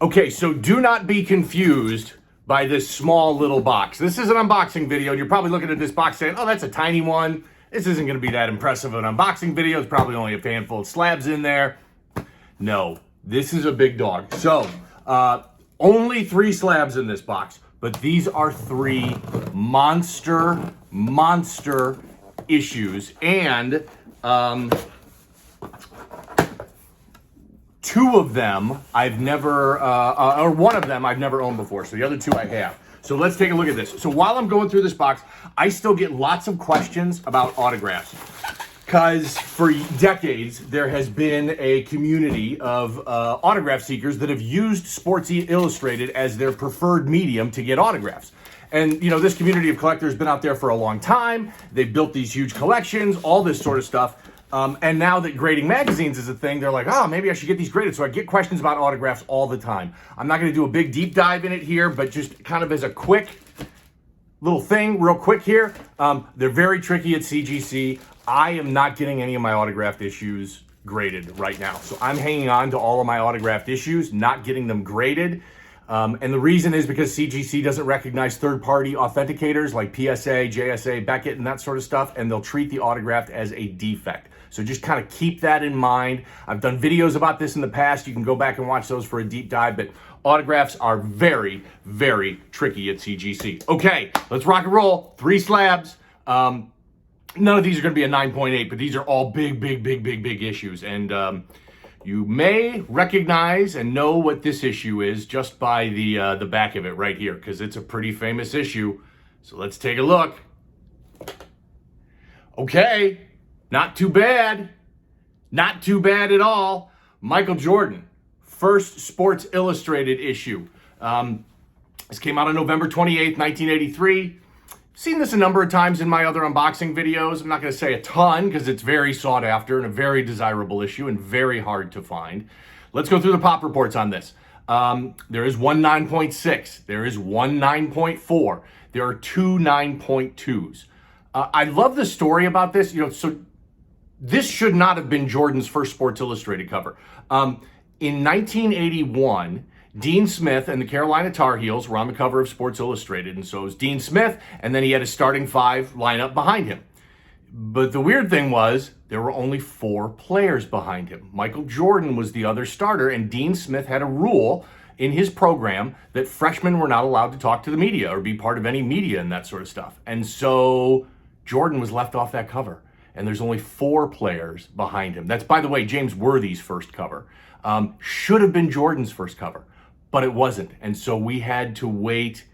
Okay, so do not be confused by this small little box. This is an unboxing video, and you're probably looking at this box saying, oh, that's a tiny one. This isn't going to be that impressive of an unboxing video. It's probably only a handful of slabs in there. No, this is a big dog. So, only 3 slabs in this box, but these are 3 monster issues, and 2 of them I've never, or 1 of them I've never owned before. So the other 2 I have. So let's take a look at this. So while I'm going through this box, I still get lots of questions about autographs. Because for decades, there has been a community of autograph seekers that have used Sports Illustrated as their preferred medium to get autographs. And, you know, this community of collectors has been out there for a long time. They've built these huge collections, all this sort of stuff. And now that grading magazines is a thing, they're like, oh, maybe I should get these graded. So I get questions about autographs all the time. I'm not going to do a big deep dive in it here, but just kind of as a quick little thing, real quick here. They're very tricky at CGC. I am not getting any of my autographed issues graded right now. So I'm hanging on to all of my autographed issues, not getting them graded. And the reason is because CGC doesn't recognize third-party authenticators like PSA, JSA, Beckett, and that sort of stuff, and they'll treat the autographed as a defect. So just kind of keep that in mind. I've done videos about this in the past. You can go back and watch those for a deep dive, but autographs are very, very tricky at CGC. Okay, let's rock and roll. 3 slabs. None of these are going to be a 9.8, but these are all big issues. And you may recognize and know what this issue is just by the back of it right here, because it's a pretty famous issue. So let's take a look. Okay, not too bad. Not too bad at all. Michael Jordan, first Sports Illustrated issue. This came out on November 28th, 1983. Seen this a number of times in my other unboxing videos. I'm not going to say a ton because it's very sought after and a very desirable issue and very hard to find. Let's go through the pop reports on this. There is one 9.6. There is one 9.4. There are 2 9.2s. I love the story about this. You know, so this should not have been Jordan's first Sports Illustrated cover. In 1981, Dean Smith and the Carolina Tar Heels were on the cover of Sports Illustrated, and so was Dean Smith, and then he had a starting 5 lineup behind him. But the weird thing was, there were only 4 players behind him. Michael Jordan was the other starter, and Dean Smith had a rule in his program that freshmen were not allowed to talk to the media or be part of any media and that sort of stuff. And so Jordan was left off that cover, and there's only 4 players behind him. That's, by the way, James Worthy's first cover. Should have been Jordan's first cover, but it wasn't. And so we had to wait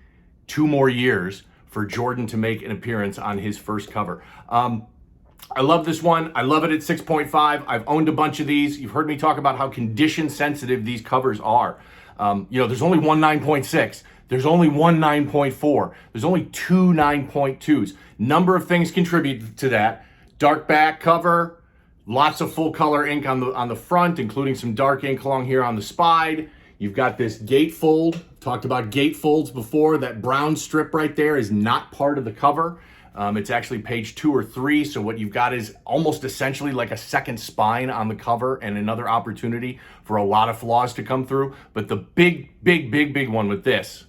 2 more years for Jordan to make an appearance on his first cover. I love this one. I love it at 6.5. I've owned a bunch of these. You've heard me talk about how condition sensitive these covers are. You know, there's only one 9.6. There's only one 9.4. There's only 2 9.2s. Number of things contribute to that. Dark back cover, lots of full color ink on the front, including some dark ink along here on the spide. You've got this gatefold. Talked about gatefolds before. That brown strip right there is not part of the cover. It's actually page 2 or 3. So what you've got is almost essentially like a second spine on the cover and another opportunity for a lot of flaws to come through. But the big one with this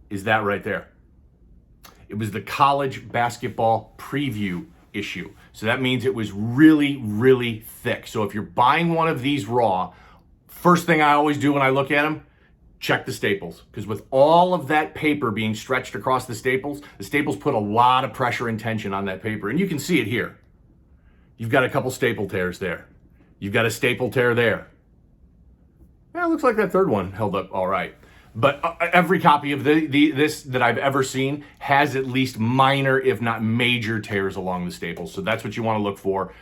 is that right there. It was the college basketball preview issue. So that means it was really thick. So if you're buying one of these raw, first thing I always do when I look at them, check the staples. Because with all of that paper being stretched across the staples put a lot of pressure and tension on that paper. And you can see it here. You've got a couple staple tears there. You've got a staple tear there. Yeah, it looks like that third one held up all right. But every copy of this that I've ever seen has at least minor, if not major, tears along the staples. So that's what you want to look for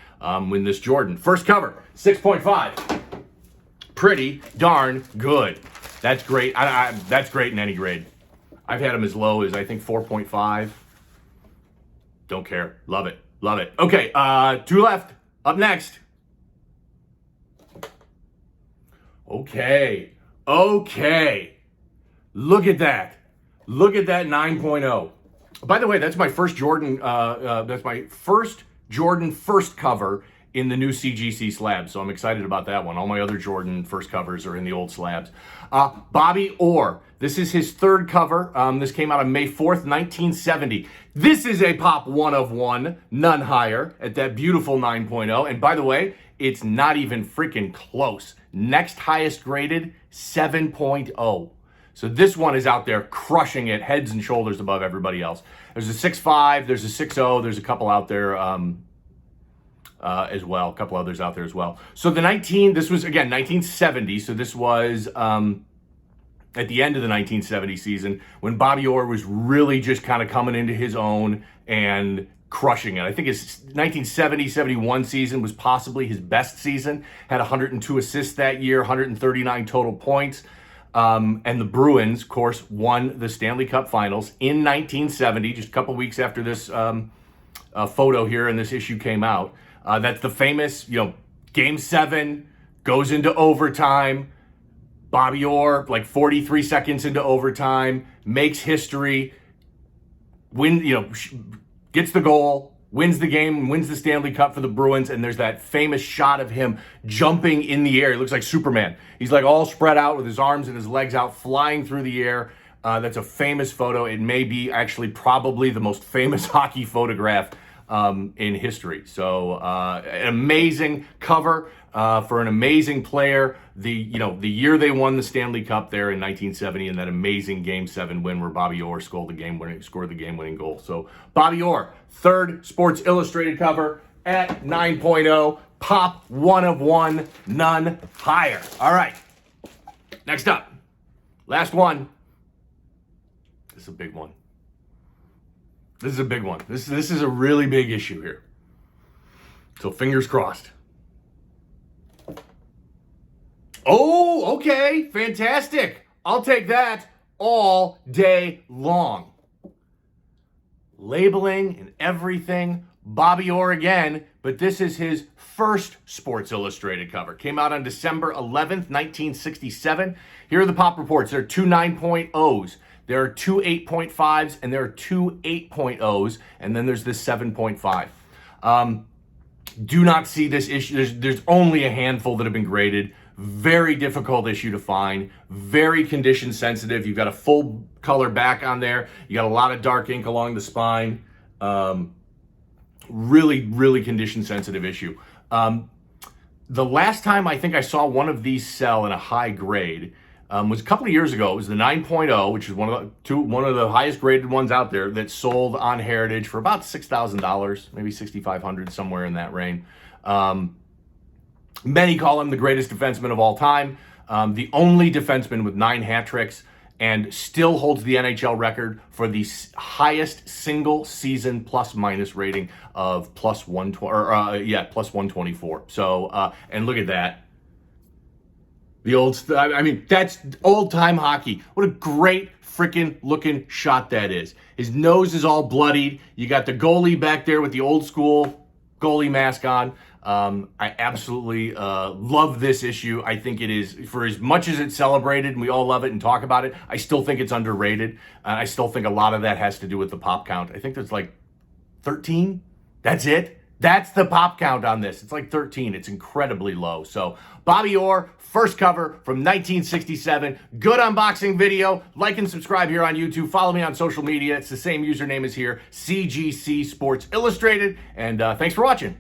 when this Jordan. First cover, 6.5. Pretty darn good. That's great. That's great in any grade. I've had them as low as, I think, 4.5. Don't care. Love it. Love it. Okay, 2 left. Up next. Okay. Look at that. Look at that 9.0. By the way, that's my first Jordan. That's my first Jordan first cover in the new CGC slabs. So I'm excited about that one. All my other Jordan first covers are in the old slabs. Bobby Orr. This is his third cover. This came out on May 4th, 1970. This is a pop 1 of 1, none higher, at that beautiful 9.0. And by the way, it's not even freaking close. Next highest graded, 7.0. So this one is out there crushing it, heads and shoulders above everybody else. There's a 6.5, there's a 6.0, there's a couple out there as well, a couple others out there as well. So this was, again, 1970, so this was at the end of the 1970 season when Bobby Orr was really just kind of coming into his own and crushing it. I think his 1970-71 season was possibly his best season. Had 102 assists that year, 139 total points. And the Bruins, of course, won the Stanley Cup Finals in 1970, just a couple weeks after this photo here and this issue came out. That's the famous, Game 7 goes into overtime. Bobby Orr, like 43 seconds into overtime, makes history, gets the goal, wins the game, wins the Stanley Cup for the Bruins, and there's that famous shot of him jumping in the air. He looks like Superman. He's like all spread out with his arms and his legs out, flying through the air. That's a famous photo. It may be actually probably the most famous hockey photograph in history. So an amazing cover for an amazing player. The year they won the Stanley Cup there in 1970, and that amazing Game 7 win where Bobby Orr scored the game-winning goal. So Bobby Orr, third Sports Illustrated cover at 9.0, pop 1 of 1, none higher. All right, next up, last one. This is a big one. This is a big one. This is a really big issue here. So fingers crossed. Oh, okay. Fantastic. I'll take that all day long. Labeling and everything. Bobby Orr again, but this is his first Sports Illustrated cover. Came out on December 11th, 1967. Here are the pop reports. There are 2 9.0s. There are 2 8.5s, and there are 2 8.0s, and then there's this 7.5. Do not see this issue. There's only a handful that have been graded. Very difficult issue to find. Very condition sensitive. You've got a full color back on there. You got a lot of dark ink along the spine. Really, really condition sensitive issue. The last time I think I saw one of these sell in a high grade was a couple of years ago. It was the 9.0, which is one of the highest graded ones out there, that sold on Heritage for about $6,000, maybe $6,500, somewhere in that range. Many call him the greatest defenseman of all time, the only defenseman with 9 hat tricks, and still holds the NHL record for the highest single season plus minus rating of plus 124. So, and look at that. That's old time hockey. What a great freaking looking shot that is. His nose is all bloodied. You got the goalie back there with the old school goalie mask on. I absolutely love this issue. I think it is, for as much as it's celebrated and we all love it and talk about it, I still think it's underrated. I still think a lot of that has to do with the pop count. I think there's like 13. That's it. That's the pop count on this. It's like 13. It's incredibly low. So Bobby Orr, first cover from 1967. Good unboxing video. Like and subscribe here on YouTube. Follow me on social media. It's the same username as here, CGC Sports Illustrated. And thanks for watching.